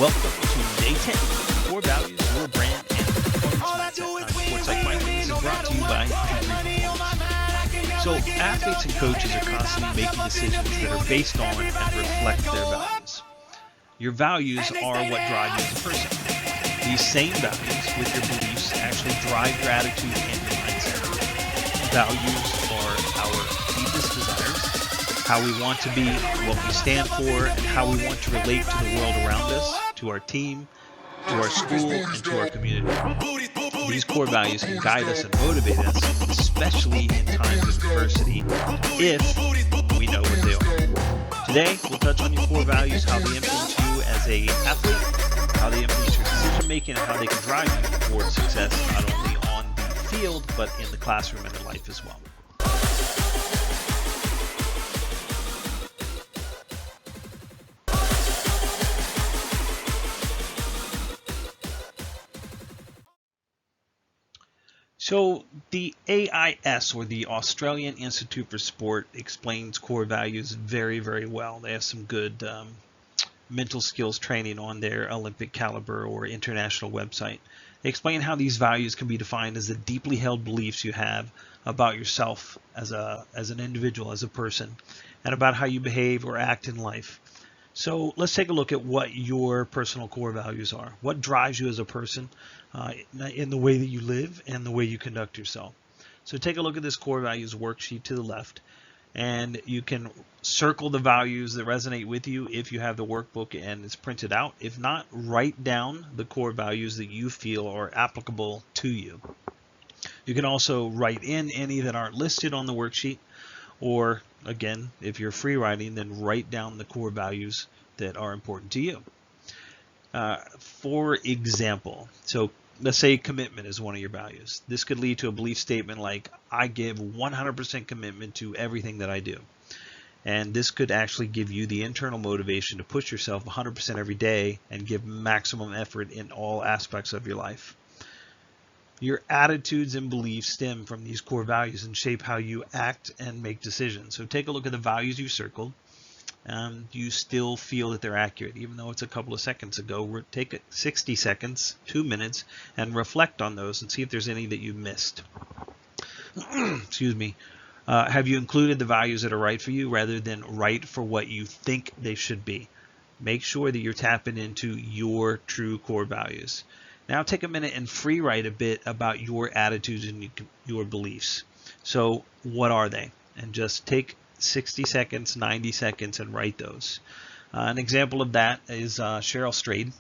Welcome to Day 10, Core Values, Your Brand, and Performance Mindset. I'm Sports Psych Mike, and this is brought to you by Performance. So athletes and coaches are constantly making decisions that are based on and reflect their values. Your values are what drive you as a person. These same values with your beliefs actually drive your attitude and your mindset. Values are our deepest desires, how we want to be, what we stand for, and how we want to relate to the world around us, to our team, to our school, and to our community. These core values can guide us and motivate us, especially in times of adversity, if we know what they are. Today, we'll touch on your core values, how they influence you as an athlete, how they influence your decision making, and how they can drive you towards success, not only on the field, but in the classroom and in life as well. So the AIS, or the Australian Institute for Sport, explains core values very, very well. They have some good mental skills training on their Olympic caliber or international website. They explain how these values can be defined as the deeply held beliefs you have about yourself as an individual, as a person, and about how you behave or act in life. So let's take a look at what your personal core values are. What drives you as a person in the way that you live and the way you conduct yourself. So take a look at this core values worksheet to the left, and you can circle the values that resonate with you if you have the workbook and it's printed out. If not, write down the core values that you feel are applicable to you. You can also write in any that aren't listed on the worksheet, or again, if you're free writing, then write down the core values that are important to you. For example, so let's say commitment is one of your values. This could lead to a belief statement like, I give 100% commitment to everything that I do. And this could actually give you the internal motivation to push yourself 100% every day and give maximum effort in all aspects of your life. Your attitudes and beliefs stem from these core values and shape how you act and make decisions. So take a look at the values you circled. Do you still feel that they're accurate? Even though it's a couple of seconds ago, take 60 seconds, 2 minutes, and reflect on those and see if there's any that you missed. Excuse me. Have you included the values that are right for you rather than right for what you think they should be? Make sure that you're tapping into your true core values. Now take a minute and free write a bit about your attitudes and your beliefs. So what are they? And just take 60 seconds, 90 seconds and write those. An example of that is Cheryl Strayed,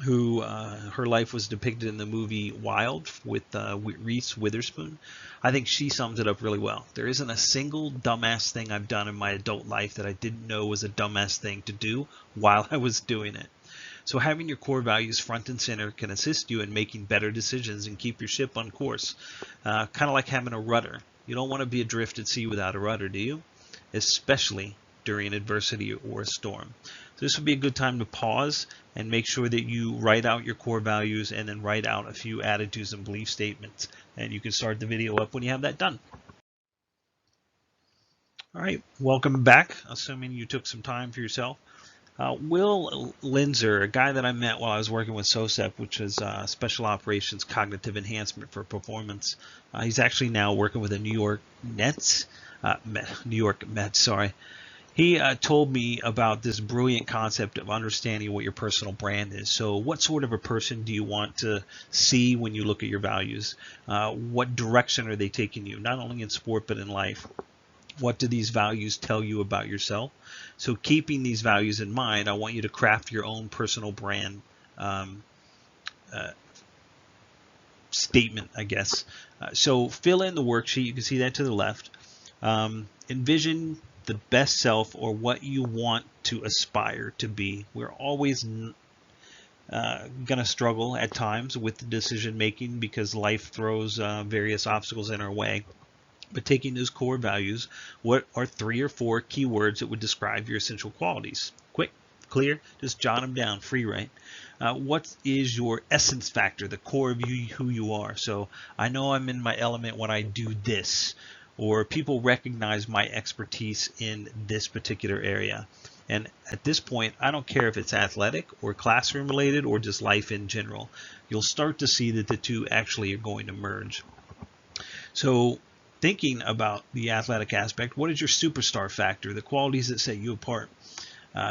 who her life was depicted in the movie Wild with Reese Witherspoon. I think she sums it up really well. There isn't a single dumbass thing I've done in my adult life that I didn't know was a dumbass thing to do while I was doing it. So having your core values front and center can assist you in making better decisions and keep your ship on course. Kind of like having a rudder. You don't want to be adrift at sea without a rudder, do you? Especially during adversity or a storm. So this would be a good time to pause and make sure that you write out your core values and then write out a few attitudes and belief statements. And you can start the video up when you have that done. All right, welcome back, assuming you took some time for yourself. Will Linzer, a guy that I met while I was working with SOSEP, which is Special Operations Cognitive Enhancement for Performance. He's actually now working with the New York Mets, sorry. He told me about this brilliant concept of understanding what your personal brand is. So what sort of a person do you want to see when you look at your values? What direction are they taking you, not only in sport but in life? What do these values tell you about yourself? So keeping these values in mind, I want you to craft your own personal brand statement, I guess. So fill in the worksheet. You can see that to the left. Envision the best self or what you want to aspire to be. We're always going to struggle at times with the decision making because life throws various obstacles in our way. But taking those core values, what are 3 or 4 keywords that would describe your essential qualities? Quick, clear, just jot them down, free write. What is your essence factor, the core of you, who you are? So I know I'm in my element when I do this, or people recognize my expertise in this particular area. And at this point, I don't care if it's athletic or classroom related or just life in general. You'll start to see that the two actually are going to merge. So thinking about the athletic aspect, what is your superstar factor, the qualities that set you apart?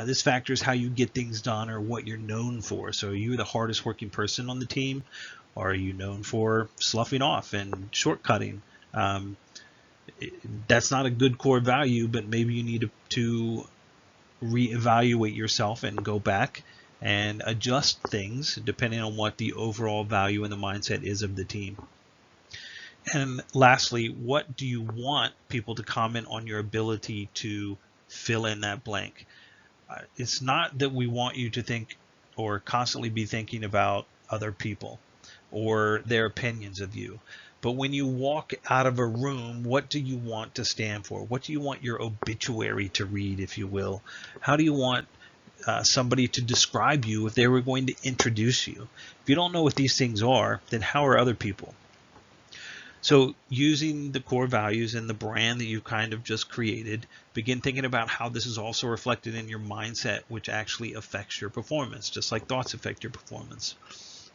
This factor is how you get things done or what you're known for. So are you the hardest working person on the team? Or are you known for sloughing off and shortcutting? That's not a good core value, but maybe you need to reevaluate yourself and go back and adjust things depending on what the overall value and the mindset is of the team. And lastly, what do you want people to comment on your ability to fill in that blank? It's not that we want you to think or constantly be thinking about other people or their opinions of you. But when you walk out of a room, what do you want to stand for? What do you want your obituary to read, if you will? How do you want somebody to describe you if they were going to introduce you? If you don't know what these things are, then how are other people? So using the core values and the brand that you've kind of just created, begin thinking about how this is also reflected in your mindset, which actually affects your performance, just like thoughts affect your performance.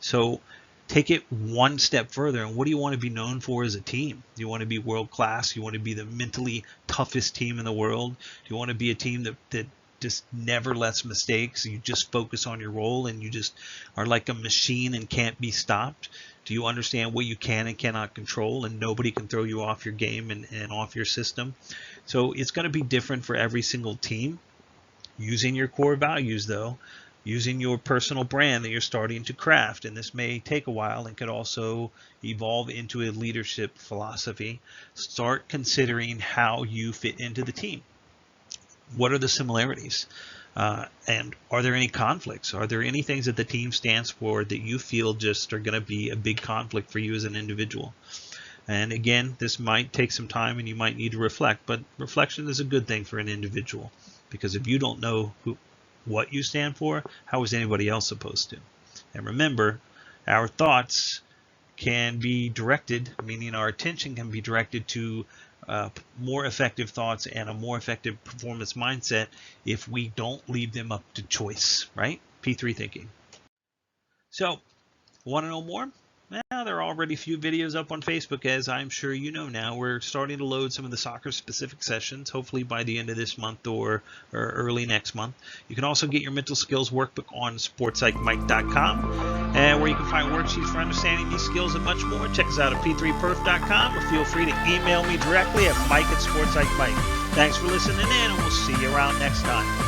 So take it one step further. And what do you want to be known for as a team? Do you want to be world class? Do you want to be the mentally toughest team in the world? Do you want to be a team that just never lets mistakes? You just focus on your role and you just are like a machine and can't be stopped? Do you understand what you can and cannot control and nobody can throw you off your game and off your system? So it's going to be different for every single team. Using your core values, though, using your personal brand that you're starting to craft, and this may take a while and could also evolve into a leadership philosophy. Start considering how you fit into the team. What are the similarities? And are there any conflicts? Are there any things that the team stands for that you feel just are going to be a big conflict for you as an individual? And again, this might take some time and you might need to reflect, but reflection is a good thing for an individual, because if you don't know what you stand for, how is anybody else supposed to? And remember, our thoughts can be directed, meaning our attention can be directed to more effective thoughts and a more effective performance mindset if we don't leave them up to choice, right? P3 thinking. So, want to know more? Well, there are already a few videos up on Facebook, as I'm sure you know now. We're starting to load some of the soccer-specific sessions, hopefully by the end of this month or early next month. You can also get your mental skills workbook on sportspsychmike.com, and where you can find worksheets for understanding these skills and much more. Check us out at p3perf.com, or feel free to email me directly at mike@sportspsychmike. Thanks for listening in, and we'll see you around next time.